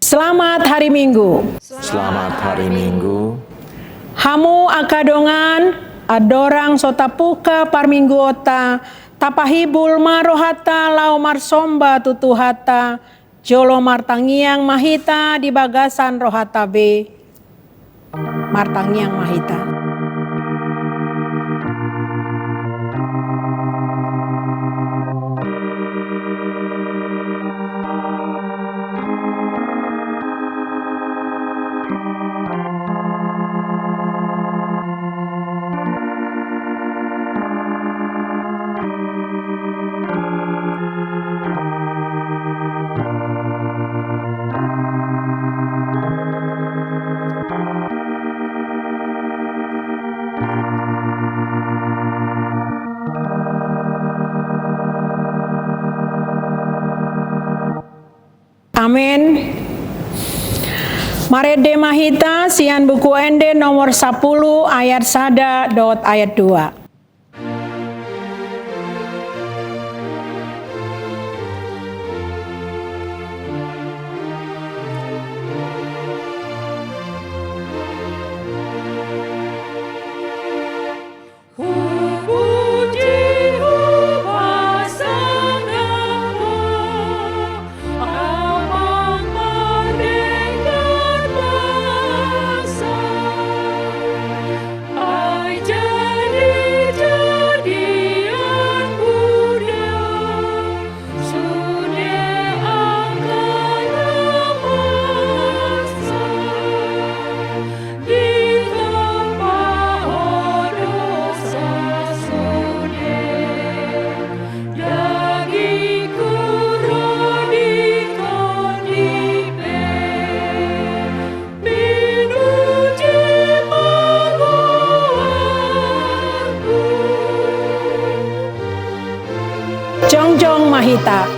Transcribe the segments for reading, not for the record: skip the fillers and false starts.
Selamat hari Minggu. Selamat hari Minggu. Hamu akadongan adorang sotapuka parminggu ota tapahibul marohata lau marsomba tutuhata jolo martangiang mahita di bagasan rohata b martangiang mahita. Amin. Marede mahita sian buku ende nomor 10 ayat 1 dot ayat 2. Jongjong mahita.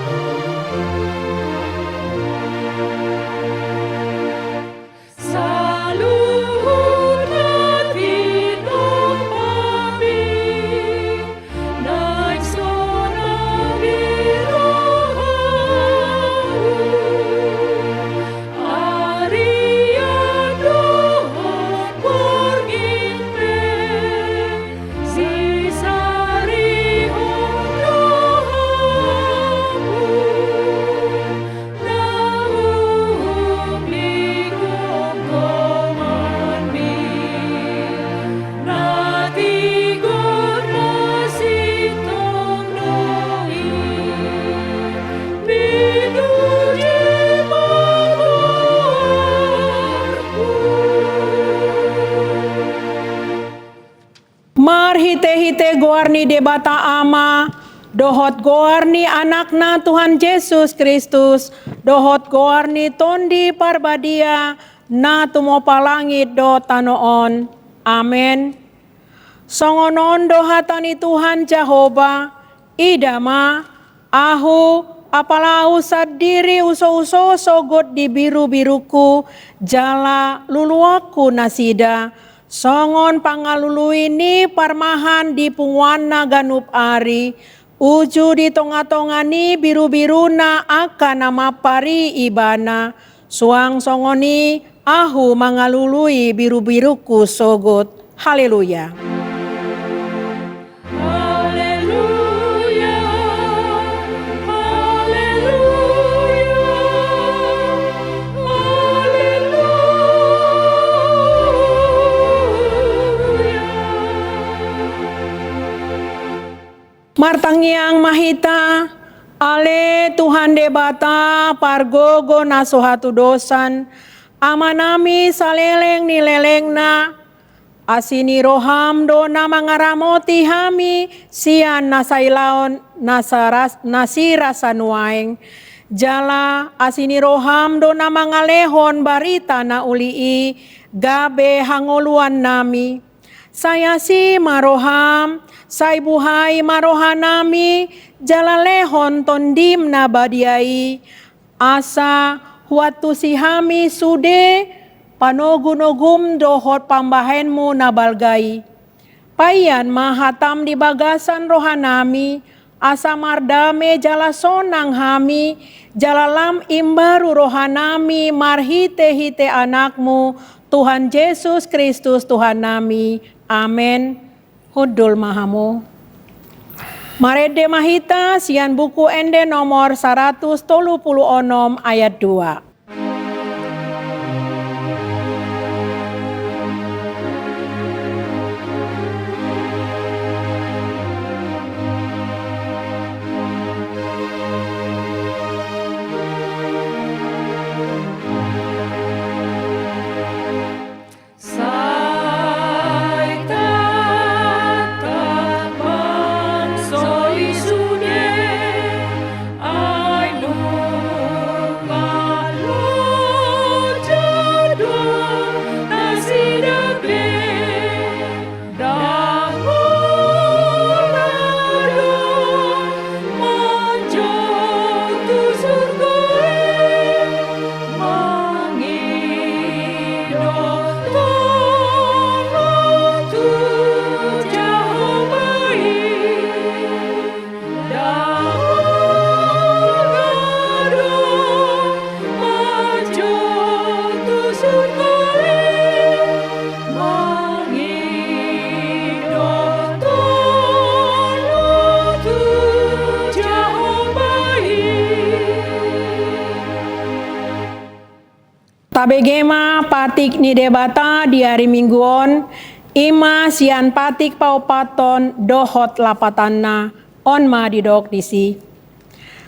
Hite-hite goarni debata ama, dohot goarni anakna Tuhan Yesus Kristus, dohot goarni tondi parbadia, na tumo palangit do tanoon. Amen. Songonon dohatani Tuhan Jehova, idama, ahu, apalahu sadiri uso-uso sogot di biru-biruku, jala luluaku nasida, songon pangalulu ini parmahan di pungwana ganup ari, uju di tonga-tongani biru-biruna akan nama pari ibana, suang songoni ahu mangalului biru-biruku sogot. Haleluya. Martangiang mahita, ale Tuhan debata pargogo nasohatu dosan, amanami saleleng nilelengna, asini roham do namangaramoti hami, sian nasailaon nasira sanuaeng, jala asini roham do namangalehon barita na ulii, gabe hangoluan nami, saya si maroham, say buhay marohanami, jalalehon tondim na badiai, asa huatu sihami sude, panogunogum dohot pambahenmu na balgai. Payan mahatam di bagasan rohanami, asa mardame jala sonang hami, jalalam imbaru rohanami, marhite-hite anakmu, Tuhan Yesus Kristus Tuhan nami. Amin. Hudul mahamu. Marede mahita sian buku ende nomor 136 ayat 2. Tabegema patik ni debata di hari mingguon, ima sian patik paupaton dohot lapatanna onma didok disi.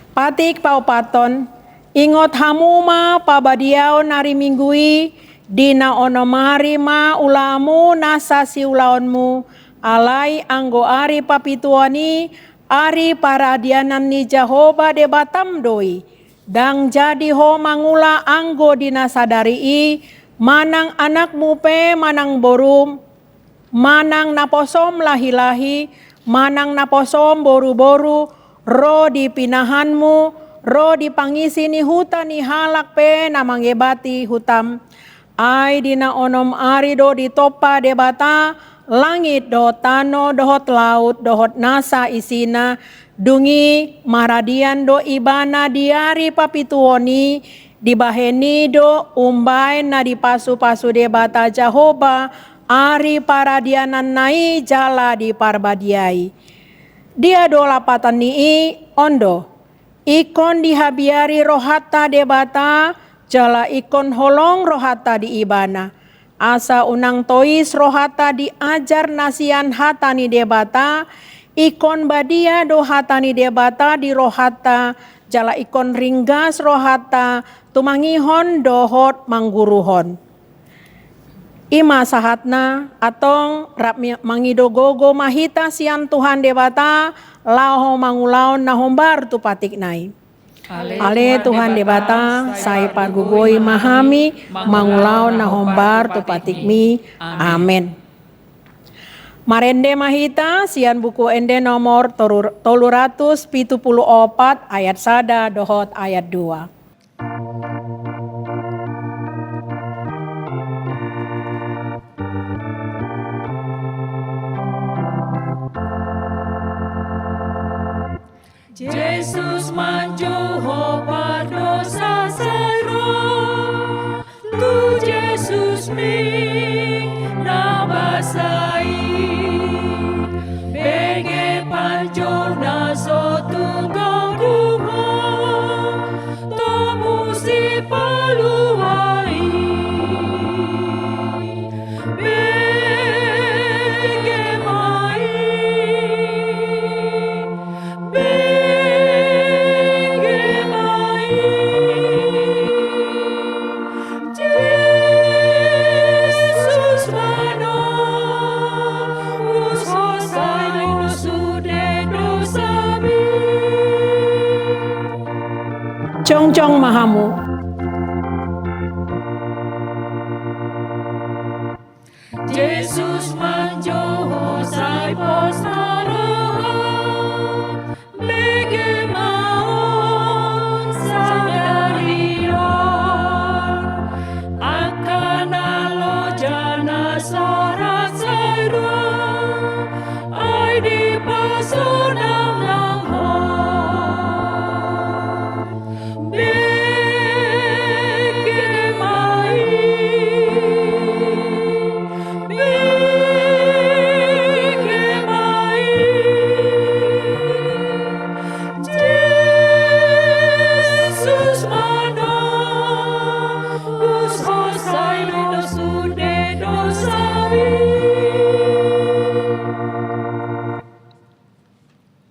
Patik paupaton, ingot hamuma pabadiao nari minggui, dina onomari ma ulamu nasasi ulaonmu, alai anggo ari papituani, ari paradianan ni Jehovah debatam doi. Dang jadi ho mangula anggo dina sadari manang anakmu pe manang borum, manang naposom lahi-lahi, manang naposom boru-boru, ro di pinahanmu, ro di pangisi ni hutan ni halak pe namangebati hutam. Ai dina onom ari do di topa debata, langit do tano dohot laut dohot nasa isina, dungi maradian do ibana diari papituoni, dibaheni do umbai na di pasu-pasu debata Jehovah, ari paradianan nai jala di parbadiai. Dia do lapatan nii ondo, ikon dihabiari rohata debata, jala ikon holong rohata di ibana. Asa unang tois rohata diajar nasian hatani debata, ikon badia do hatani debata di rohata, jala ikon ringgas rohata, tumangihon dohot mangguruhon. Ima sahatna atong rap mangidogogo mahita sian Tuhan debata, laho mangulaon nahombar tu patik nai. Ale Tuhan debata, saya pagugoi mahami, mangulaon nahombar tu patik mi. Amin. Marende mahita sian buku ende nomor 374 ayat 1 dohot ayat 2. Jesus manjoho pardosa sairo, tu Jesus mi nabasai, bege panjo naso tunggang duho, tomu si paluai, bege mai, Cong-cong mahamu. Jesus manjoho sai postaraha, bege maon sangarion, akana lo jana sorat sairo, ai di pasonam langho.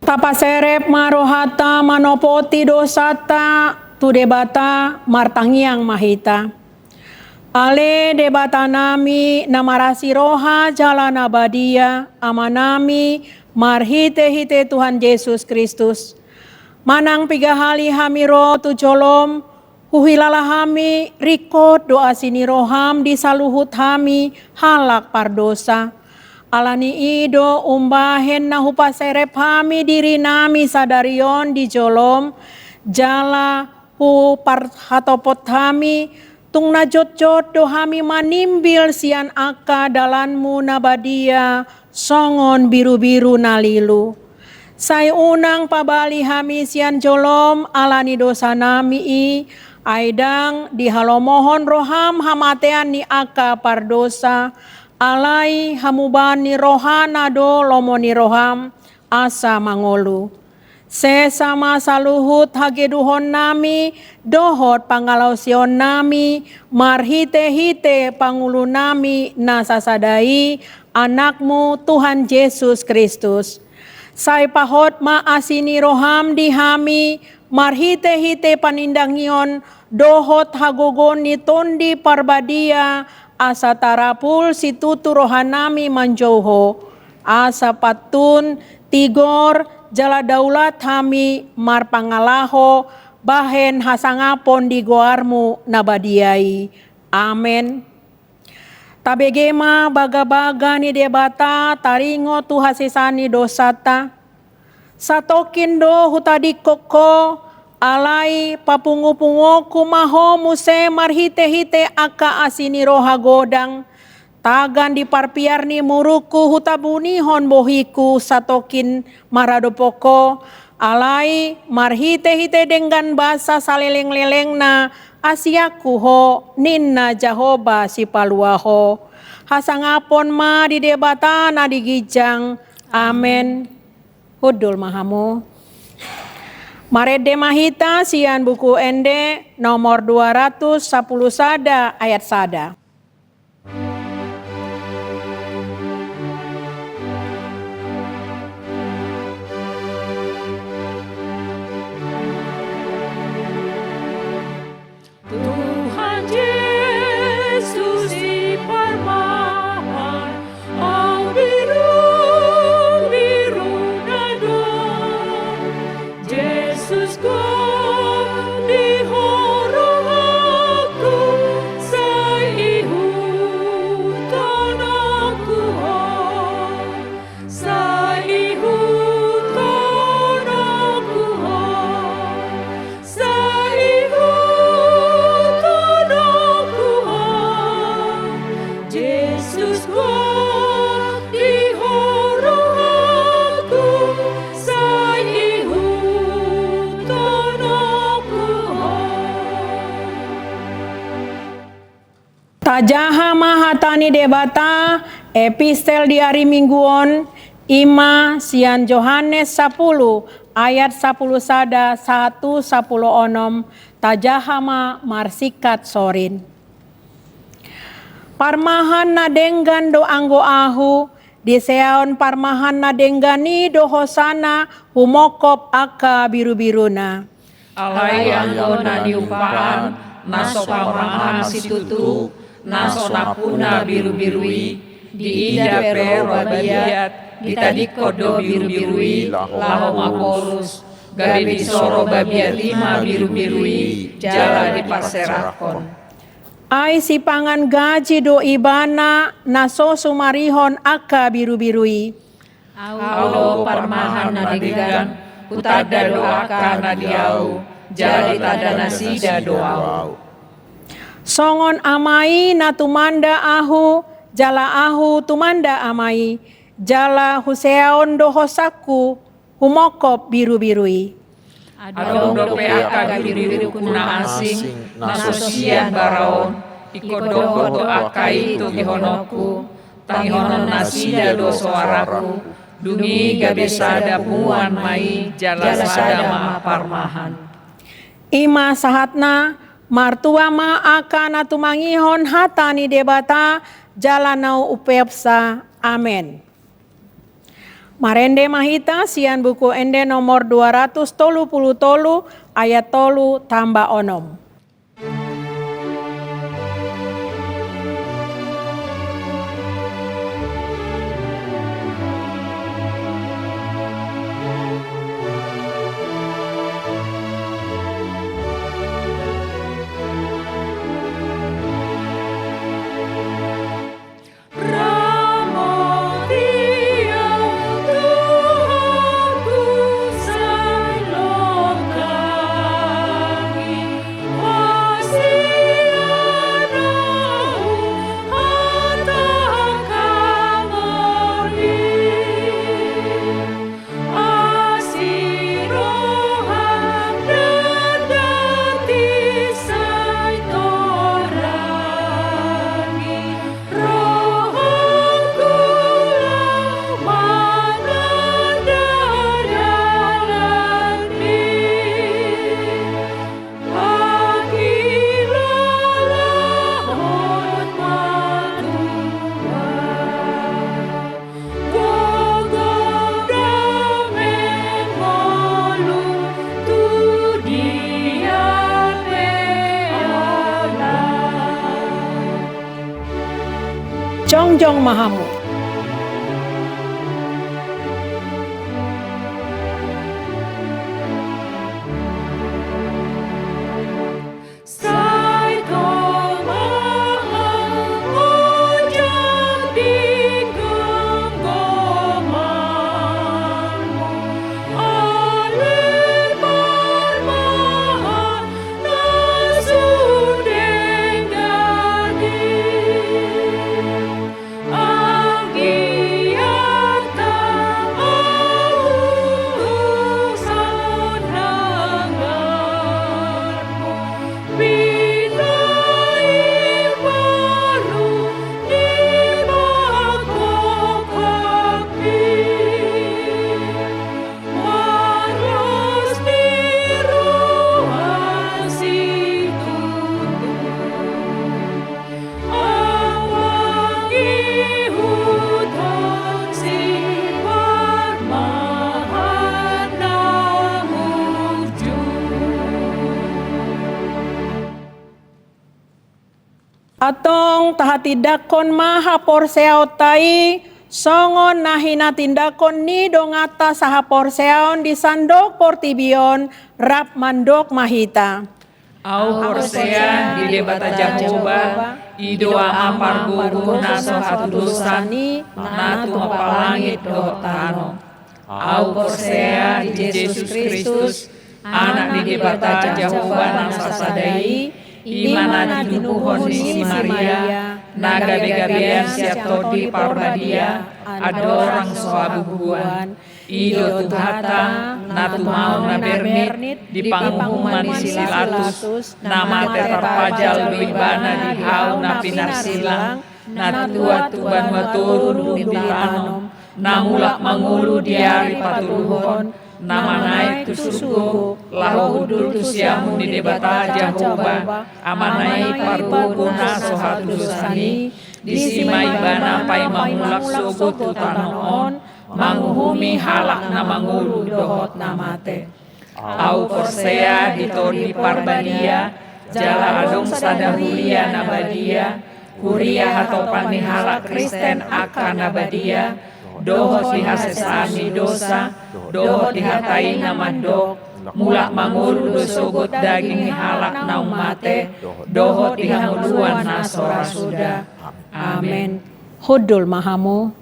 Tapaserep marohata manopoti dosata tu debata martangiang mahita. Ale debata nami namarasi roha jalan abadia amanami marhite-hite Tuhan Yesus Kristus. Manang pigahali hamiro tu jolom huhilala hami rikot doa sini roham di saluhut hami halak pardosa. Alani ido umbahen na hupaserep hami diri nami sadarion di jolom jala hu parhatopot hami tung najot-jot do hami manimbil sian aka dalanmu nabadia songon biru-biru nalilu. Sai unang pabali hami sian jolom alani dosa nami i aidang dihalomohon roham hamatean ni aka pardosa alai hamubani rohana do lomoni roham asa mangolu. Sesama saluhut hageduhon nami dohot pangalausion nami marhite-hite pangulu nami nasasadai anakmu Tuhan Yesus Kristus. Sai pahot maasini roham di hami marhite-hite panindangion dohot hagogon ni tondi parbadia asa tarapul situtu rohanami manjauho asa patun tigor jala daulat hami marpangalaho bahen hasangapon di goarmu nabadiai. Amen. Tabegema baga-baga ni debata taringo tu hasisani dosata. Satokin do hutadi koko alai papungu-pungu kumaho muse marhite-hite aka asini roha godang. Tagan di parpiar ni muruku hutabuni hon bohiku satokin maradopoko alai marhite-hite dengan basa saleleng-leleng na asiaku ho ninna jahoba si paluaho. Hasangapon ma di debata na digijang. Amen. Hudul mahamu. Marede mahita sian buku ende nomor 210 sada ayat sada. Tuhan Yesus di permahan, au biru-biru nado. Yesus kau di horong aku, sai hutan aku ho, sai hutan aku ho, sai hutan aku ho. Yesus kau di horong aku, sai hutan aku ho. Tajaha mahatani debata epistel di hari mingguon ima sian Yohanes 10 ayat 10 sada 1 10 onom tajahama marsikat sorin. Parmahan na denggan do anggo ahu diseaon parmahan na denggani do hosana humokop aka biru-biruna. Alai anggo na diumpaan, naso pamarahan situtu, naso napuna biru-birui, di ida pero babiat, ditadiko do biru-birui, laho maporus, gabi bisoro babiat lima biru-birui, jala dipaserakon. Ai si pangan gaji do ibana naso sumarihon aka biru-birui. Aulo parmahan na digan, utada doaka na diau, jali tada nasida doau. Songon amai na tumanda ahu, jala ahu tumanda amai, jala huseaon do hosaku, humokop biru-birui. Adong dope aka biru-biru kuna asing, nasosian baraon, ikodogo do aka itu gihonoku, tangihonon nasida do suaraku, dungi gabesada puan mai, jala sada ma parmahan. Ima sahatna martua ma akana tumangihon hatani debata jalanau upepsa. Amen. Marende mahita sian buku ende nomor 233 ayat 3 tambah onom. Jongjong Mahamu. Atong tahatidakon maha porseao tai songon nahina tindakon ni dongata saha porseaon di sandok portibion rap mandok mahita. Au Horsea di debata Jehovah, idoa ampar guru naso hatu dosani, natu mapalangit dohtano. Au Horsea di Yesus Kristus, anak di debata Jehovah nang sasadai, imana dinukuhon di Maria, naga begabian siap todi parbadia, adorang soabubuan, ido tuhata, natu mau na bernit, di pangumuman silatus, nama terpajal wibana di hau na pinarsilang, natua tuban waturu di tanom, namulak mangulu diari paturuhon, nama naik tusuku, lahu hudul tusiamu di debata Jehovah, amanai parukuna sohatu dosani, disimai bana pai mamulak sogo tutanoon, manguhumi halak na mangulu dohot namate. Au Horsea ditodi parbadia, jala adong sadahulia nabadia, kuria hatopan ni halak Kristen akan nabadia, dohot dihasesani dosa, dohot dihatai namandok, mulak mangulu dosogot daging ni halak na umate, dohot dihanguluan na sorasuda. Amin. Hudul Mahamu.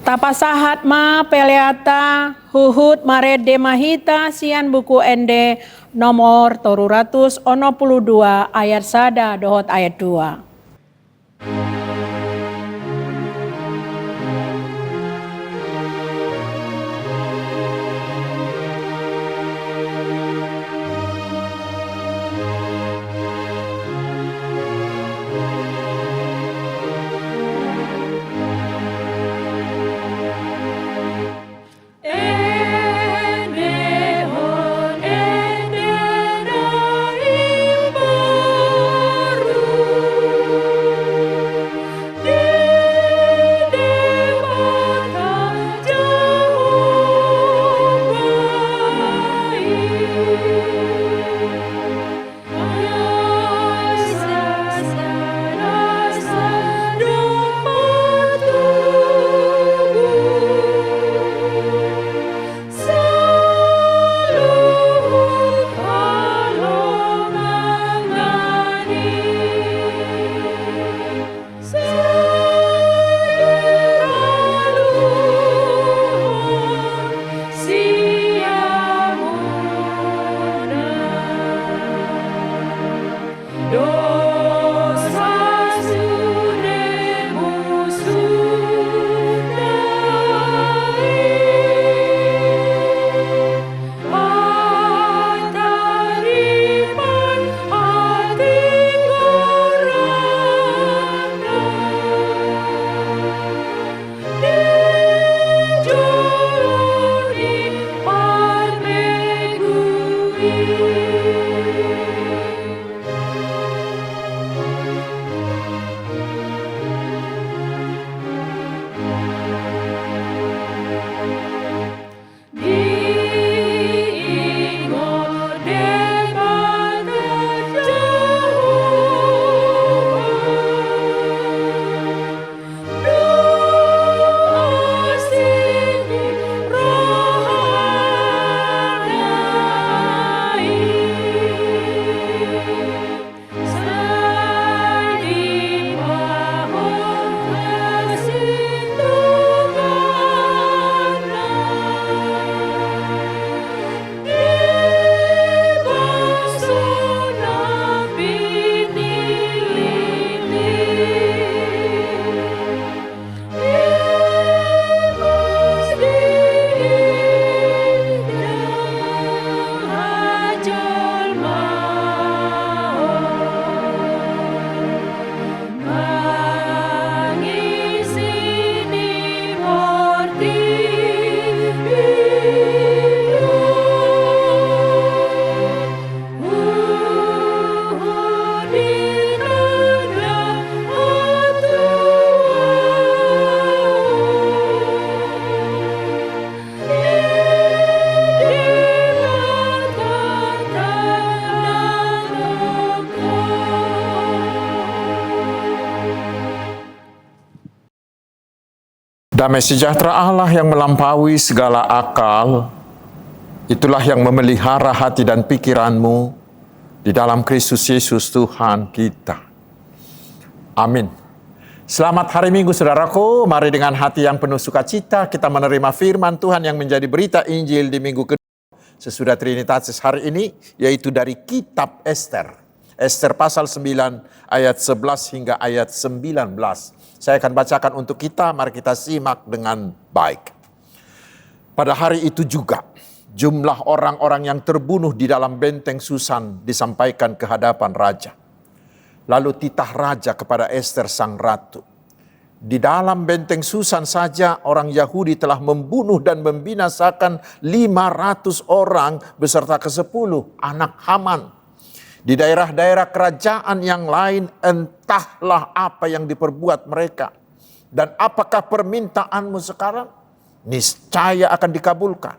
Tapasahat ma peleata huhut marede mahita sian buku ende nomor 312 ayat 1 dohot ayat 2. Damai sejahtera Allah yang melampaui segala akal, itulah yang memelihara hati dan pikiranmu di dalam Kristus Yesus Tuhan kita. Amin. Selamat hari Minggu saudaraku, mari dengan hati yang penuh sukacita kita menerima firman Tuhan yang menjadi berita Injil di minggu kedua sesudah Trinitatis hari ini, yaitu dari kitab Ester. Ester pasal 9 ayat 11 hingga ayat 19. Saya akan bacakan untuk kita, mari kita simak dengan baik. Pada hari itu juga, jumlah orang-orang yang terbunuh di dalam benteng Susan disampaikan ke hadapan raja. Lalu titah raja kepada Ester sang ratu. Di dalam benteng Susan saja orang Yahudi telah membunuh dan membinasakan 500 orang beserta ke-10 anak Haman. Di daerah-daerah kerajaan yang lain entahlah apa yang diperbuat mereka. Dan apakah permintaanmu sekarang? Niscaya akan dikabulkan.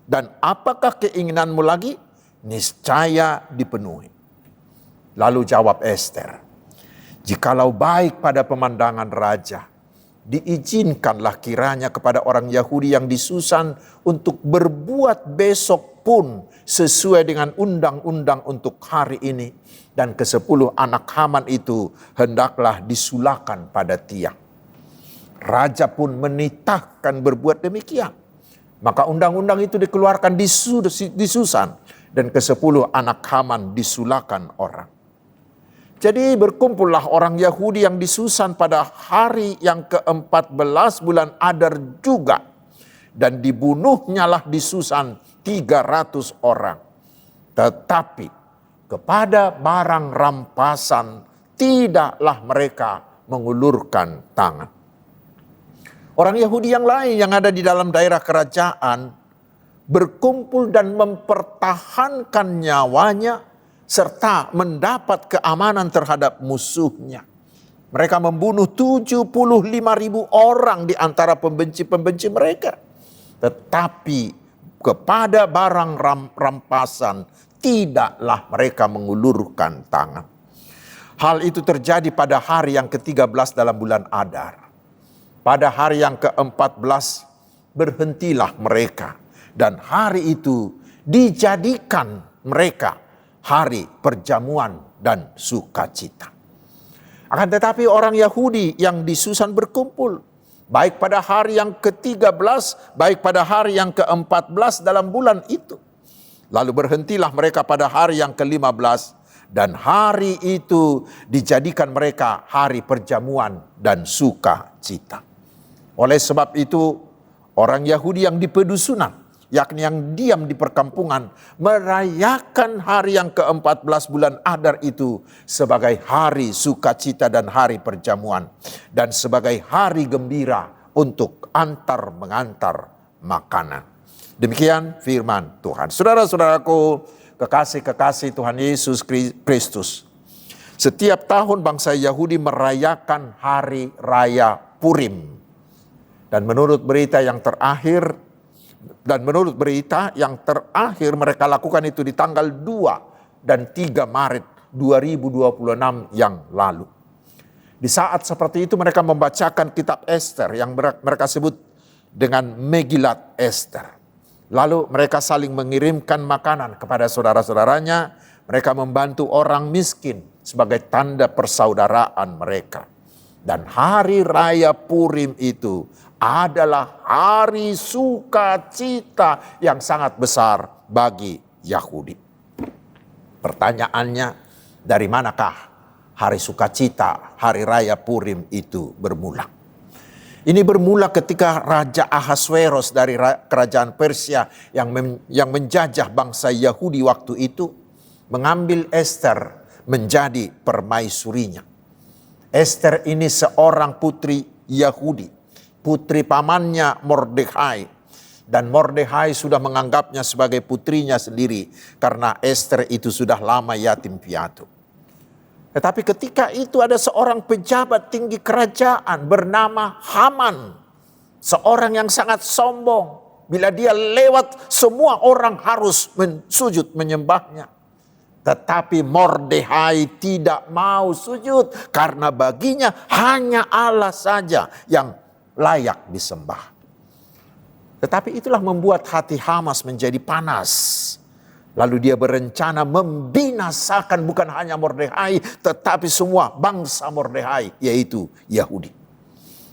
Dan apakah keinginanmu lagi? Niscaya dipenuhi. Lalu jawab Ester, jikalau baik pada pemandangan raja, diizinkanlah kiranya kepada orang Yahudi yang di Susan untuk berbuat besok pun sesuai dengan undang-undang untuk hari ini. Dan ke-10 anak Haman itu hendaklah disulakan pada tiang. Raja pun menitahkan berbuat demikian. Maka undang-undang itu dikeluarkan di Susan. Dan ke-10 anak Haman disulakan orang. Jadi berkumpullah orang Yahudi yang di Susan pada hari yang ke-14 bulan Adar juga. Dan dibunuhnyalah di Susan 300 orang. Tetapi kepada barang rampasan tidaklah mereka mengulurkan tangan. Orang Yahudi yang lain yang ada di dalam daerah kerajaan berkumpul dan mempertahankan nyawanya serta mendapat keamanan terhadap musuhnya. Mereka membunuh 75.000 orang di antara pembenci-pembenci mereka. Tetapi kepada barang rampasan tidaklah mereka mengulurkan tangan. Hal itu terjadi pada hari yang ke-13 dalam bulan Adar. Pada hari yang ke-14 berhentilah mereka. Dan hari itu dijadikan mereka hari perjamuan dan sukacita. Akan tetapi orang Yahudi yang di Susan berkumpul, baik pada hari yang ke-13, baik pada hari yang ke-14 dalam bulan itu. Lalu berhentilah mereka pada hari yang ke-15, dan hari itu dijadikan mereka hari perjamuan dan sukacita. Oleh sebab itu, orang Yahudi yang di pedusunan, yakni yang diam di perkampungan, merayakan hari yang ke-14 bulan Adar itu sebagai hari sukacita dan hari perjamuan, dan sebagai hari gembira untuk antar mengantar makanan. Demikian firman Tuhan. Saudara-saudaraku, kekasih-kekasih Tuhan Yesus Kristus, setiap tahun bangsa Yahudi merayakan hari raya Purim. Dan menurut berita yang terakhir mereka lakukan itu di tanggal 2 dan 3 Maret 2026 yang lalu. Di saat seperti itu mereka membacakan kitab Ester yang mereka sebut dengan Megilat Ester. Lalu mereka saling mengirimkan makanan kepada saudara-saudaranya. Mereka membantu orang miskin sebagai tanda persaudaraan mereka. Dan hari raya Purim itu adalah hari sukacita yang sangat besar bagi Yahudi. Pertanyaannya, dari manakah hari sukacita, hari raya Purim itu bermula? Ini bermula ketika Raja Ahasveros dari kerajaan Persia yang menjajah bangsa Yahudi waktu itu mengambil Ester menjadi permaisurinya. Ester ini seorang putri Yahudi, putri pamannya Mordekhai, dan Mordekhai sudah menganggapnya sebagai putrinya sendiri karena Ester itu sudah lama yatim piatu. Tetapi ketika itu ada seorang pejabat tinggi kerajaan bernama Haman, seorang yang sangat sombong. Bila dia lewat, semua orang harus sujud menyembahnya. Tetapi Mordekhai tidak mau sujud karena baginya hanya Allah saja yang layak disembah. Tetapi itulah membuat hati Hamas menjadi panas. Lalu dia berencana membinasakan bukan hanya Mordekhai, tetapi semua bangsa Mordekhai, yaitu Yahudi.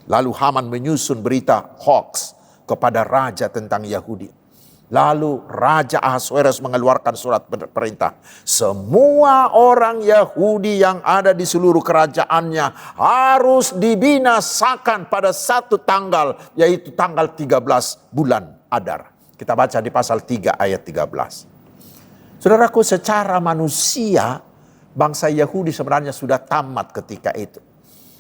Lalu Haman menyusun berita hoax kepada raja tentang Yahudi. Lalu Raja Ahasuerus mengeluarkan surat perintah. Semua orang Yahudi yang ada di seluruh kerajaannya harus dibinasakan pada satu tanggal, yaitu tanggal 13 bulan Adar. Kita baca di pasal 3 ayat 13. Saudaraku, secara manusia, bangsa Yahudi sebenarnya sudah tamat ketika itu.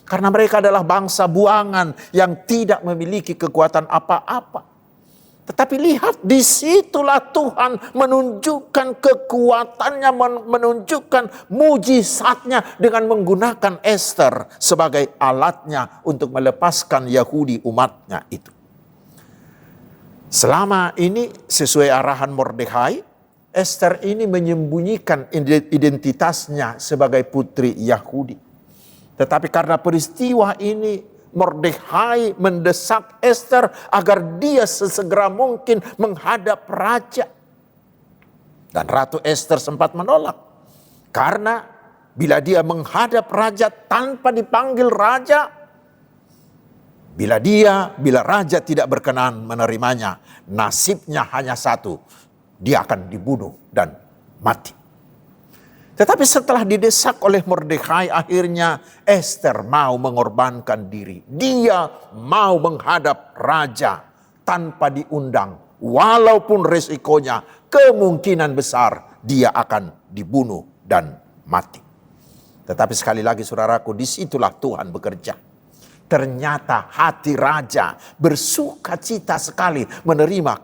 Karena mereka adalah bangsa buangan yang tidak memiliki kekuatan apa-apa. Tetapi lihat, disitulah Tuhan menunjukkan kekuatannya, menunjukkan mujizatnya dengan menggunakan Ester sebagai alatnya untuk melepaskan Yahudi umatnya itu. Selama ini sesuai arahan Mordekhai, Ester ini menyembunyikan identitasnya sebagai putri Yahudi. Tetapi karena peristiwa ini, Mordekhai mendesak Ester agar dia sesegera mungkin menghadap raja. Dan Ratu Ester sempat menolak. Karena bila dia menghadap raja tanpa dipanggil raja, bila raja tidak berkenan menerimanya, nasibnya hanya satu, dia akan dibunuh dan mati. Tetapi setelah didesak oleh Mordekhai, akhirnya Ester mau mengorbankan diri. Dia mau menghadap raja tanpa diundang. Walaupun resikonya kemungkinan besar dia akan dibunuh dan mati. Tetapi sekali lagi saudaraku, disitulah Tuhan bekerja. Ternyata hati raja bersuka cita sekali menerima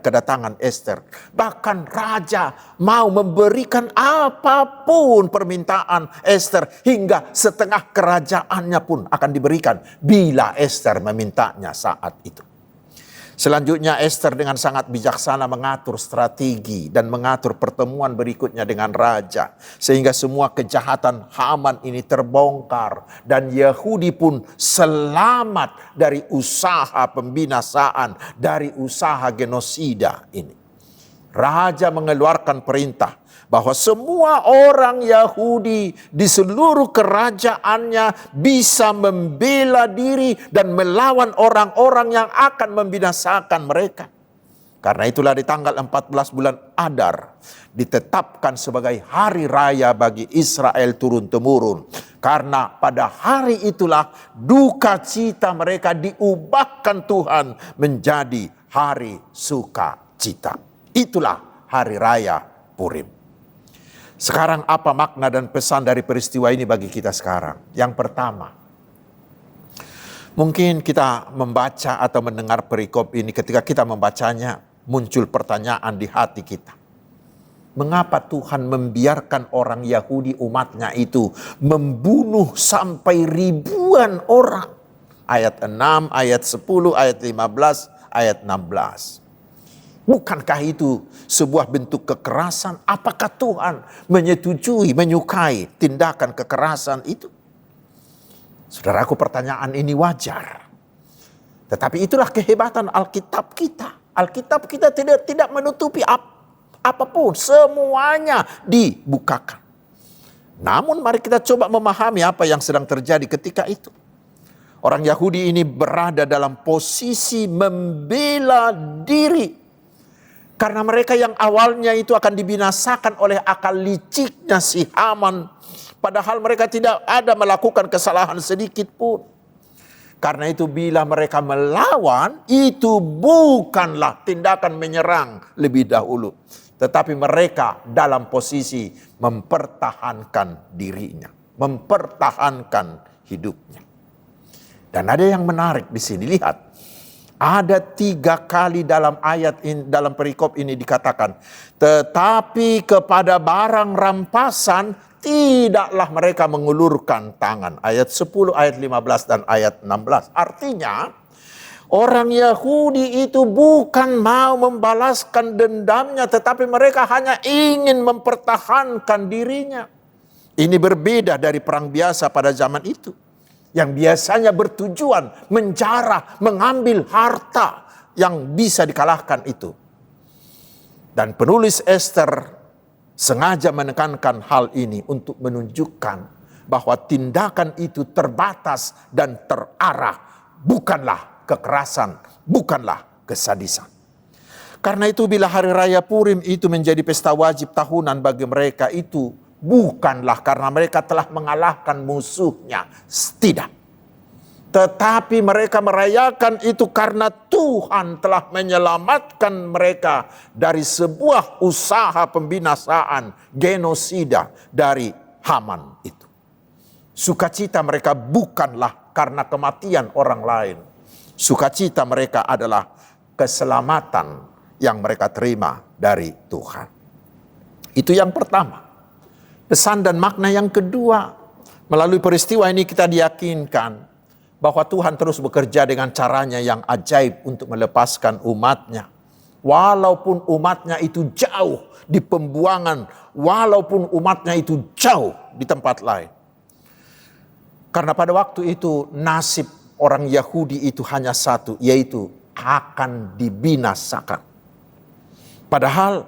kedatangan Ester. Bahkan raja mau memberikan apapun permintaan Ester, hingga setengah kerajaannya pun akan diberikan bila Ester memintanya saat itu. Selanjutnya Ester dengan sangat bijaksana mengatur strategi dan mengatur pertemuan berikutnya dengan raja. Sehingga semua kejahatan Haman ini terbongkar. Dan Yahudi pun selamat dari usaha pembinasaan, dari usaha genosida ini. Raja mengeluarkan perintah bahwa semua orang Yahudi di seluruh kerajaannya bisa membela diri dan melawan orang-orang yang akan membinasakan mereka. Karena itulah di tanggal 14 bulan Adar ditetapkan sebagai hari raya bagi Israel turun-temurun. Karena pada hari itulah duka cita mereka diubahkan Tuhan menjadi hari sukacita. Itulah hari raya Purim. Sekarang apa makna dan pesan dari peristiwa ini bagi kita sekarang? Yang pertama, mungkin kita membaca atau mendengar perikop ini, ketika kita membacanya muncul pertanyaan di hati kita. Mengapa Tuhan membiarkan orang Yahudi umatnya itu membunuh sampai ribuan orang? Ayat 6, ayat 10, ayat 15, ayat 16. Bukankah itu sebuah bentuk kekerasan? Apakah Tuhan menyukai tindakan kekerasan itu? Saudaraku, pertanyaan ini wajar. Tetapi itulah kehebatan Alkitab kita. Alkitab kita tidak menutupi apapun. Semuanya dibukakan. Namun mari kita coba memahami apa yang sedang terjadi ketika itu. Orang Yahudi ini berada dalam posisi membela diri. Karena mereka yang awalnya itu akan dibinasakan oleh akal liciknya si Haman. Padahal mereka tidak ada melakukan kesalahan sedikit pun. Karena itu bila mereka melawan, itu bukanlah tindakan menyerang lebih dahulu. Tetapi mereka dalam posisi mempertahankan dirinya. Mempertahankan hidupnya. Dan ada yang menarik di sini, lihat. Ada 3 kali dalam ayat ini, dalam perikop ini dikatakan, tetapi kepada barang rampasan tidaklah mereka mengulurkan tangan. Ayat 10, ayat 15 dan ayat 16. Artinya orang Yahudi itu bukan mau membalaskan dendamnya, tetapi mereka hanya ingin mempertahankan dirinya. Ini berbeda dari perang biasa pada zaman itu. yang biasanya bertujuan menjarah, mengambil harta yang bisa dikalahkan itu. Dan penulis Ester sengaja menekankan hal ini untuk menunjukkan bahwa tindakan itu terbatas dan terarah, bukanlah kekerasan, bukanlah kesadisan. Karena itu bila hari raya Purim itu menjadi pesta wajib tahunan bagi mereka, itu bukanlah karena mereka telah mengalahkan musuhnya, tidak. Tetapi mereka merayakan itu karena Tuhan telah menyelamatkan mereka dari sebuah usaha pembinasaan, genosida dari Haman itu. Sukacita mereka bukanlah karena kematian orang lain. Sukacita mereka adalah keselamatan yang mereka terima dari Tuhan. Itu yang pertama. Pesan dan makna yang kedua, melalui peristiwa ini kita diyakinkan bahwa Tuhan terus bekerja dengan caranya yang ajaib untuk melepaskan umatnya. Walaupun umatnya itu jauh di pembuangan, walaupun umatnya itu jauh di tempat lain. Karena pada waktu itu nasib orang Yahudi itu hanya satu, yaitu akan dibinasakan. Padahal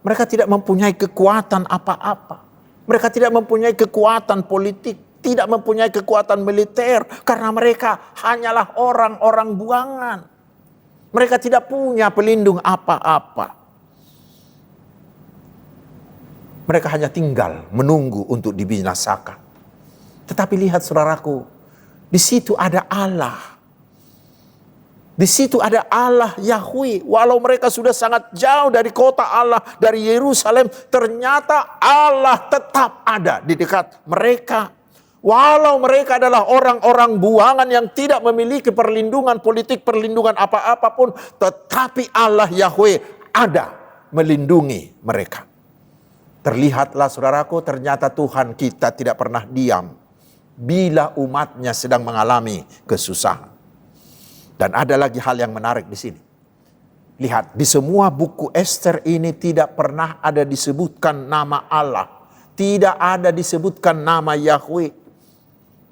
mereka tidak mempunyai kekuatan apa-apa. Mereka tidak mempunyai kekuatan politik, tidak mempunyai kekuatan militer, karena mereka hanyalah orang-orang buangan. Mereka tidak punya pelindung apa-apa. Mereka hanya tinggal menunggu untuk dibinasakan. Tetapi lihat saudaraku, di situ ada Allah. Di situ ada Allah Yahweh. Walau mereka sudah sangat jauh dari kota Allah, dari Yerusalem, ternyata Allah tetap ada di dekat mereka. Walau mereka adalah orang-orang buangan yang tidak memiliki perlindungan politik, perlindungan apa-apa pun, tetapi Allah Yahweh ada melindungi mereka. Terlihatlah saudaraku, ternyata Tuhan kita tidak pernah diam bila umatnya sedang mengalami kesusahan. Dan ada lagi hal yang menarik di sini. Lihat, di semua buku Ester ini tidak pernah ada disebutkan nama Allah. Tidak ada disebutkan nama Yahweh.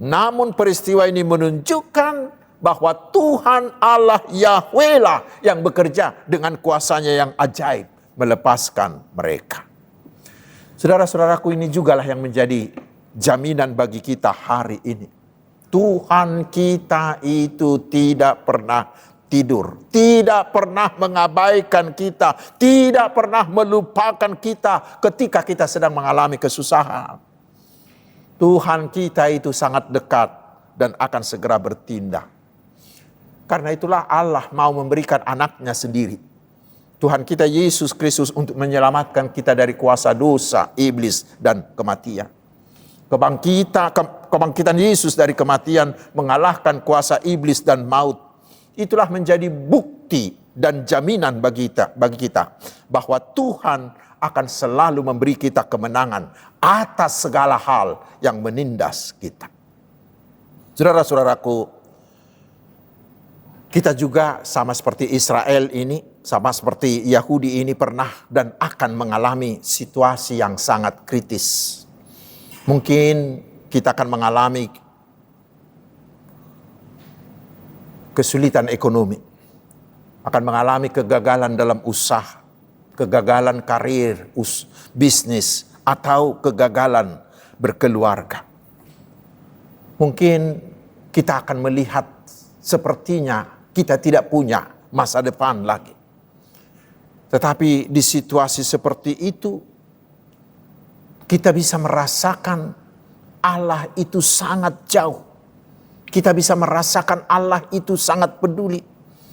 Namun peristiwa ini menunjukkan bahwa Tuhan Allah Yahweh lah yang bekerja dengan kuasanya yang ajaib melepaskan mereka. Saudara-saudaraku, ini jugalah yang menjadi jaminan bagi kita hari ini. Tuhan kita itu tidak pernah tidur, tidak pernah mengabaikan kita, tidak pernah melupakan kita ketika kita sedang mengalami kesusahan. Tuhan kita itu sangat dekat dan akan segera bertindak. Karena itulah Allah mau memberikan anaknya sendiri, Tuhan kita Yesus Kristus, untuk menyelamatkan kita dari kuasa dosa, iblis, dan kematian. Kebangkitan Yesus dari kematian mengalahkan kuasa iblis dan maut. Itulah menjadi bukti dan jaminan bagi kita bahwa Tuhan akan selalu memberi kita kemenangan atas segala hal yang menindas kita. Saudara-saudaraku, kita juga sama seperti Israel ini, sama seperti Yahudi ini, pernah dan akan mengalami situasi yang sangat kritis. Mungkin kita akan mengalami kesulitan ekonomi, akan mengalami kegagalan dalam usaha, kegagalan karir, bisnis, atau kegagalan berkeluarga. Mungkin kita akan melihat sepertinya kita tidak punya masa depan lagi. Tetapi di situasi seperti itu, kita bisa merasakan Allah itu sangat jauh. Kita bisa merasakan Allah itu sangat peduli.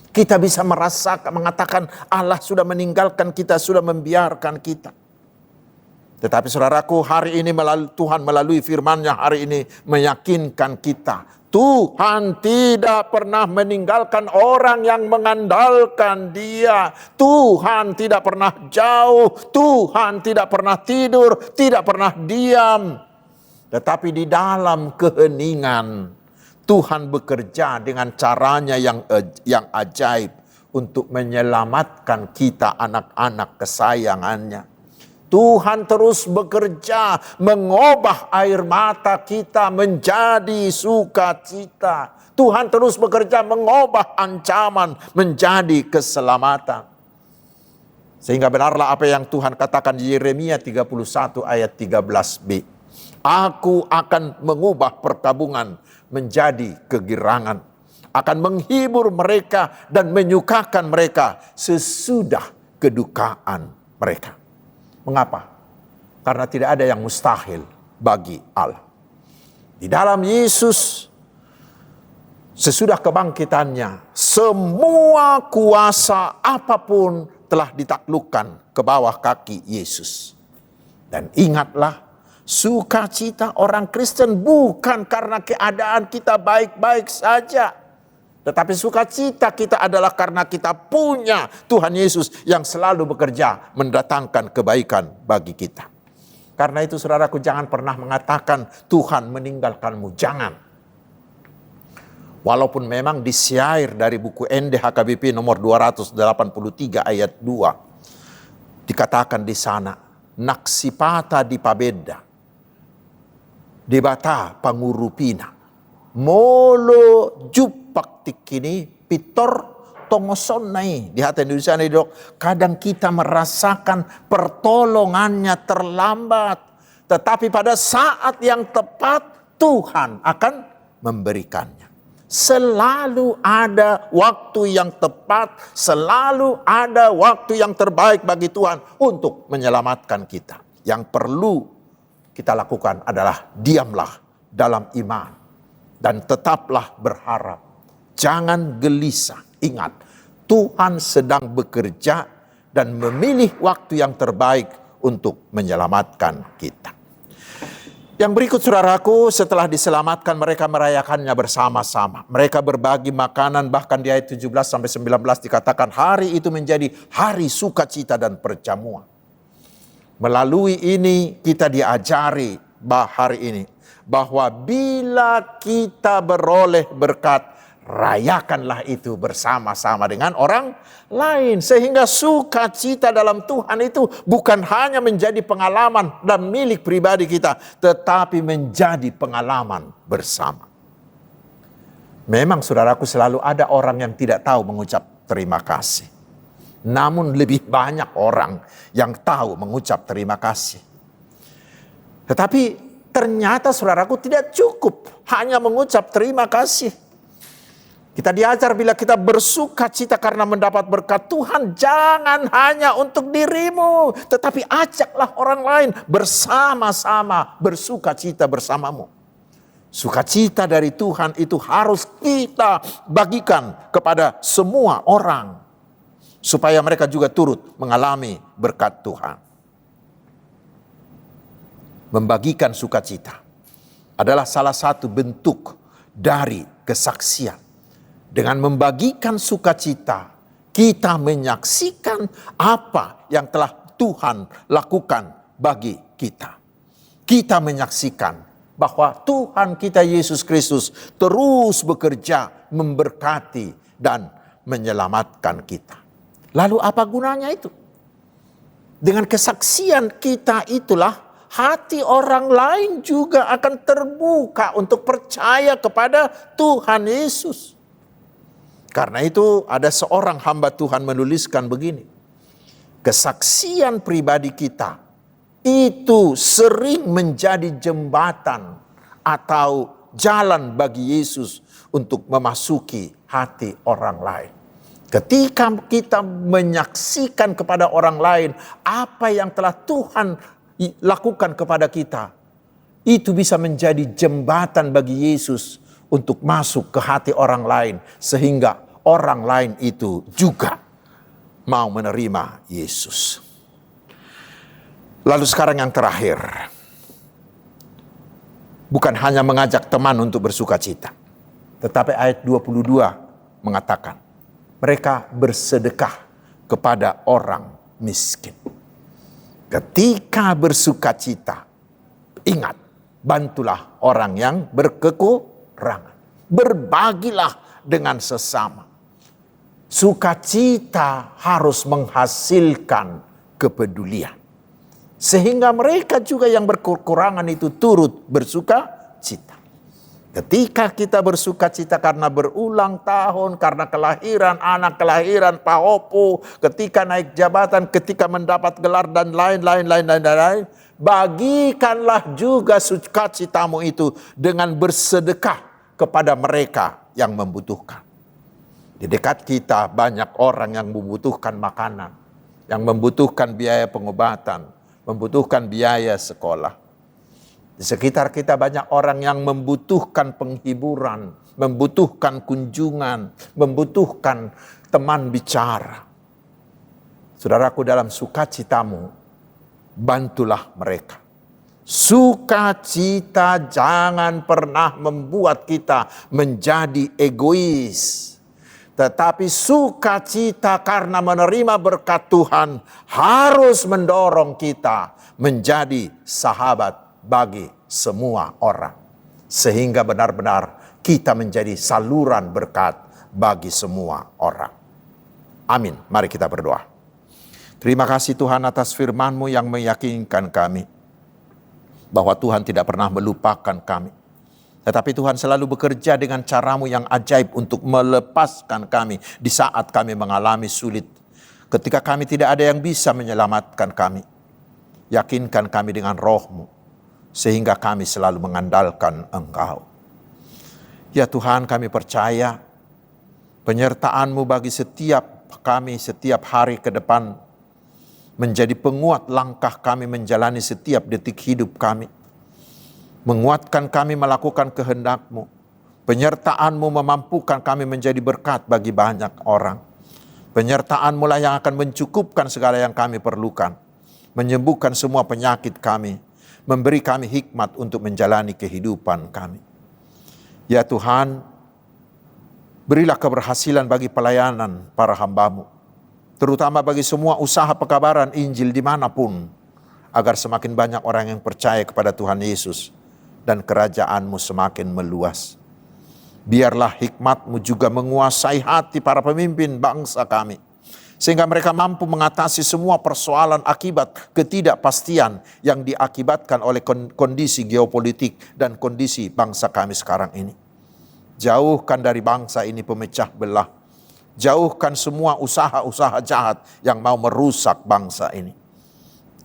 Kita bisa mengatakan Allah sudah meninggalkan kita, sudah membiarkan kita. Tetapi saudaraku, hari ini Tuhan melalui firman-Nya hari ini meyakinkan kita, Tuhan tidak pernah meninggalkan orang yang mengandalkan Dia. Tuhan tidak pernah jauh, Tuhan tidak pernah tidur, tidak pernah diam. Tetapi di dalam keheningan, Tuhan bekerja dengan caranya yang ajaib untuk menyelamatkan kita, anak-anak kesayangannya. Tuhan terus bekerja mengubah air mata kita menjadi sukacita. Tuhan terus bekerja mengubah ancaman menjadi keselamatan. Sehingga benarlah apa yang Tuhan katakan di Yeremia 31 ayat 13b. Aku akan mengubah perkabungan menjadi kegirangan. Akan menghibur mereka dan menyukakan mereka sesudah kedukaan mereka. Mengapa? Karena tidak ada yang mustahil bagi Allah. Di dalam Yesus, sesudah kebangkitannya, semua kuasa apapun telah ditaklukkan ke bawah kaki Yesus. Dan ingatlah, sukacita orang Kristen bukan karena keadaan kita baik-baik saja. Tetapi sukacita kita adalah karena kita punya Tuhan Yesus yang selalu bekerja mendatangkan kebaikan bagi kita. Karena itu saudaraku, jangan pernah mengatakan Tuhan meninggalkanmu. Jangan. Walaupun memang di syair dari buku NDHKBP nomor 283 ayat 2. Dikatakan di sana, naksipata di pabeda, debata pangurupina, molo jupak tikini pitor tongosonai. Di hati Indonesia ini dok, kadang kita merasakan pertolongannya terlambat, tetapi pada saat yang tepat Tuhan akan memberikannya. Selalu ada waktu yang tepat, selalu ada waktu yang terbaik bagi Tuhan untuk menyelamatkan kita. Yang perlu kita lakukan adalah diamlah dalam iman dan tetaplah berharap. Jangan gelisah. Ingat, Tuhan sedang bekerja dan memilih waktu yang terbaik untuk menyelamatkan kita. Yang berikut saudaraku, setelah diselamatkan mereka merayakannya bersama-sama. Mereka berbagi makanan, bahkan di ayat 17-19 dikatakan hari itu menjadi hari sukacita dan perjamuan. Melalui ini kita diajari hari ini bahwa bila kita beroleh berkat, rayakanlah itu bersama-sama dengan orang lain. Sehingga sukacita dalam Tuhan itu bukan hanya menjadi pengalaman dan milik pribadi kita, tetapi menjadi pengalaman bersama. Memang saudaraku, selalu ada orang yang tidak tahu mengucap terima kasih. Namun lebih banyak orang yang tahu mengucap terima kasih. Tetapi ternyata saudaraku tidak cukup hanya mengucap terima kasih. Kita diajar bila kita bersuka cita karena mendapat berkat Tuhan, jangan hanya untuk dirimu, tetapi ajaklah orang lain bersama-sama bersuka cita bersamamu. Sukacita dari Tuhan itu harus kita bagikan kepada semua orang, supaya mereka juga turut mengalami berkat Tuhan. Membagikan sukacita adalah salah satu bentuk dari kesaksian. Dengan membagikan sukacita, kita menyaksikan apa yang telah Tuhan lakukan bagi kita. Kita menyaksikan bahwa Tuhan kita Yesus Kristus terus bekerja memberkati dan menyelamatkan kita. Lalu apa gunanya itu? Dengan kesaksian kita itulah hati orang lain juga akan terbuka untuk percaya kepada Tuhan Yesus. Karena itu ada seorang hamba Tuhan menuliskan begini. Kesaksian pribadi kita itu sering menjadi jembatan atau jalan bagi Yesus untuk memasuki hati orang lain. Ketika kita menyaksikan kepada orang lain apa yang telah Tuhan lakukan kepada kita, itu bisa menjadi jembatan bagi Yesus untuk masuk ke hati orang lain, sehingga orang lain itu juga mau menerima Yesus. Lalu sekarang yang terakhir, bukan hanya mengajak teman untuk bersuka cita, tetapi ayat 22 mengatakan, mereka bersedekah kepada orang miskin. Ketika bersuka cita, ingat, bantulah orang yang berkekurangan. Berbagilah dengan sesama. Sukacita harus menghasilkan kepedulian. sehingga mereka juga yang berkekurangan itu turut bersuka cita. Ketika kita bersuka cita karena berulang tahun, karena kelahiran anak, kelahiran Pak Opo, ketika naik jabatan, ketika mendapat gelar dan lain-lain, bagikanlah juga sukacitamu itu dengan bersedekah kepada mereka yang membutuhkan. Di dekat kita banyak orang yang membutuhkan makanan, yang membutuhkan biaya pengobatan, membutuhkan biaya sekolah. Di sekitar kita banyak orang yang membutuhkan penghiburan, membutuhkan kunjungan, membutuhkan teman bicara. Saudaraku, dalam sukacitamu, bantulah mereka. Sukacita jangan pernah membuat kita menjadi egois. Tetapi sukacita karena menerima berkat Tuhan harus mendorong kita menjadi sahabat bagi semua orang. Sehingga benar-benar kita menjadi saluran berkat bagi semua orang. Amin. Mari kita berdoa. Terima kasih Tuhan atas firman-Mu yang meyakinkan kami bahwa Tuhan tidak pernah melupakan kami. Tetapi Tuhan selalu bekerja dengan cara-Mu yang ajaib untuk melepaskan kami di saat kami mengalami sulit. Ketika kami tidak ada yang bisa menyelamatkan kami. Yakinkan kami dengan Roh-Mu, sehingga kami selalu mengandalkan Engkau. Ya Tuhan, kami percaya penyertaan-Mu bagi setiap kami setiap hari ke depan menjadi penguat langkah kami menjalani setiap detik hidup kami. Menguatkan kami melakukan kehendak-Mu. Penyertaan-Mu memampukan kami menjadi berkat bagi banyak orang. Penyertaan-Mu lah yang akan mencukupkan segala yang kami perlukan. Menyembuhkan semua penyakit kami. Memberi kami hikmat untuk menjalani kehidupan kami. Ya Tuhan, berilah keberhasilan bagi pelayanan para hamba-Mu, terutama bagi semua usaha pekabaran Injil dimanapun, agar semakin banyak orang yang percaya kepada Tuhan Yesus dan kerajaan-Mu semakin meluas. Biarlah hikmat-Mu juga menguasai hati para pemimpin bangsa kami, sehingga mereka mampu mengatasi semua persoalan akibat ketidakpastian yang diakibatkan oleh kondisi geopolitik dan kondisi bangsa kami sekarang ini. Jauhkan dari bangsa ini pemecah belah. Jauhkan semua usaha-usaha jahat yang mau merusak bangsa ini.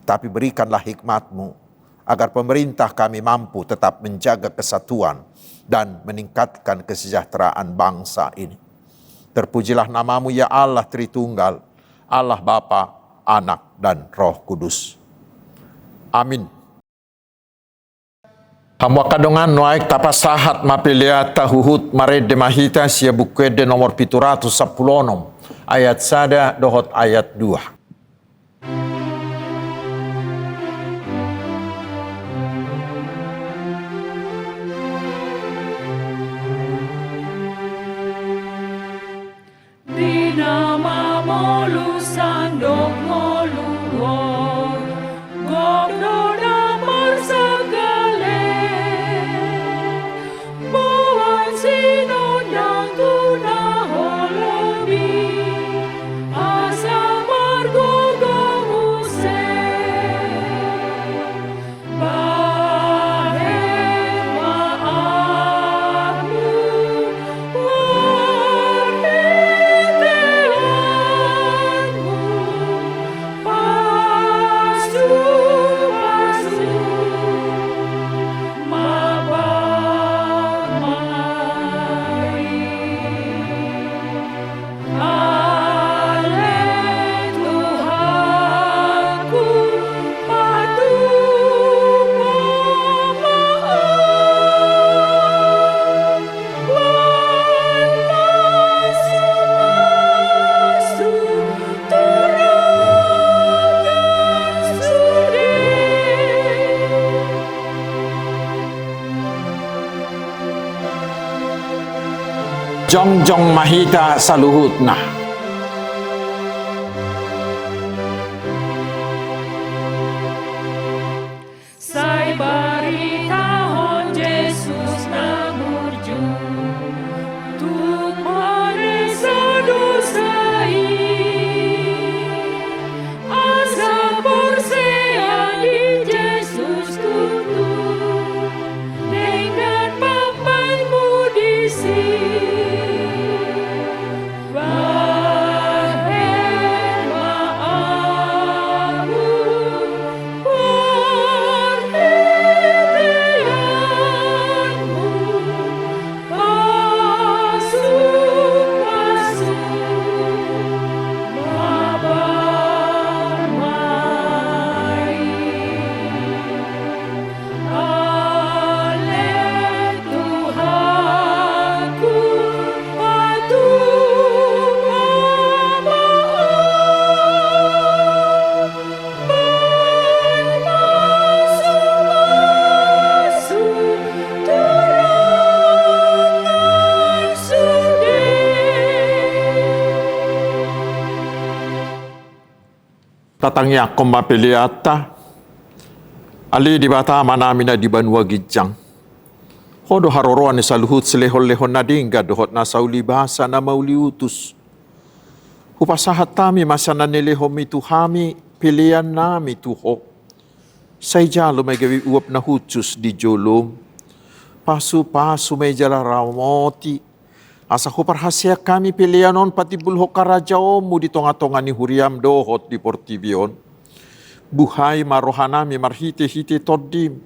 Tapi berikanlah hikmat-Mu agar pemerintah kami mampu tetap menjaga kesatuan dan meningkatkan kesejahteraan bangsa ini. Terpujilah nama-Mu ya Allah Tritunggal, Allah Bapa, Anak, dan Roh Kudus. Amin. Hamwa kadongan noaik tapasahat mapiliata huhut marede mahita sia bukwede nomor 710 ayat sada dohot ayat 2. Di nama-Mu lusandok ngoluhur, gogdo damar segale, buat sinundang tunah holobi, asa margogo muse, bahe maafmu, Jongjong mahita saluhutna. Sai baritahon Jesus namurju, tuk marisa dosai, asa porseani tatangnya koma peliata. Ali di bata manami na di banua gijang. Hodo haroroan ni saluhut selehon-lehon na dingga dohot na sauli bahasa na mauli utus. Hupasahat tami masa na nilehom itu hami pilihan nami tuho. Say jalo may gawi uap na hutus di jolom. Pasu-pasu may jala ramoti. Asa ko parhasya kami pilihanon pati bulhok karajaom mo di tonga-tonga ni huriam dohot di Portibion. Buhay marohanami marhite-hite todim.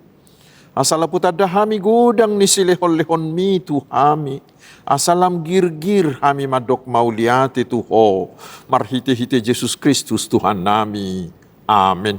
Asalaputa dahami gudang ni silehon-lehon mi tuhami. Asalam gir-gir hami madok mauliati tuho. Marhite-hite Yesus Kristus Tuhan nami. Amin.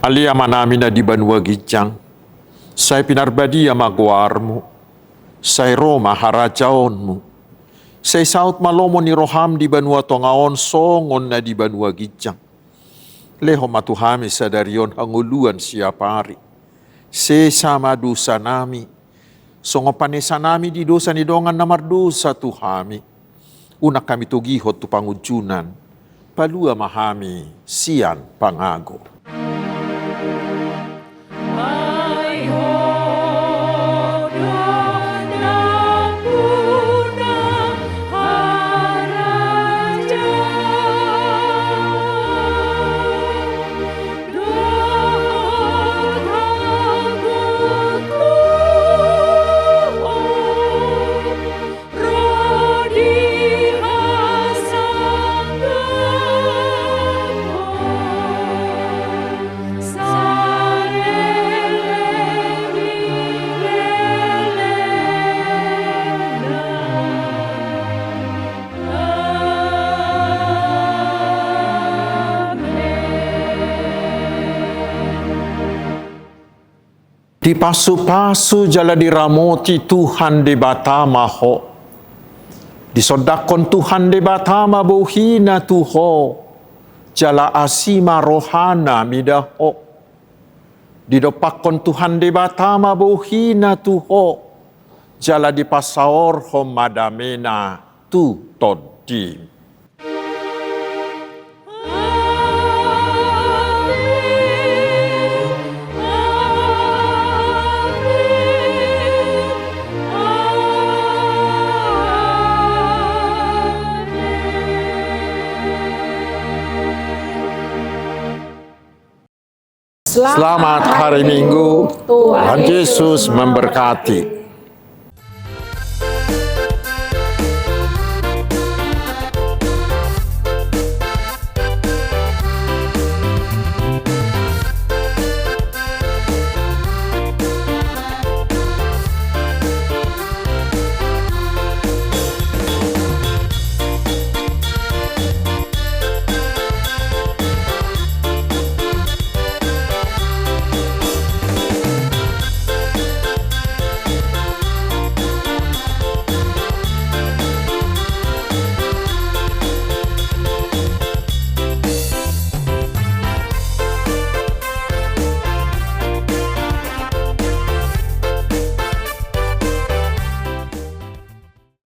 Alia manami na di banua gijang, say pinarbadi magwarmu, say Roma harajaonmu, say saut malomo ni roham di banua tongaon songon na di banua gijang. Leho matuhami sa darion hanguluan siapari, se sama dosa nami, songo panesa nami di dosa ni dongan na mardosa tuhami, una kami tugihot tu pangujunan, palua mahami sian pangago. Di pasu-pasu jala diramoti Tuhan de batama ho. Disodakon Tuhan de batama bohina tuho. Jala asima rohana midaho. Didopakon Tuhan de batama bohina tuho. Jala di pasaor ho madamena tu todim. Selamat hari Minggu, Tuhan Yesus memberkati.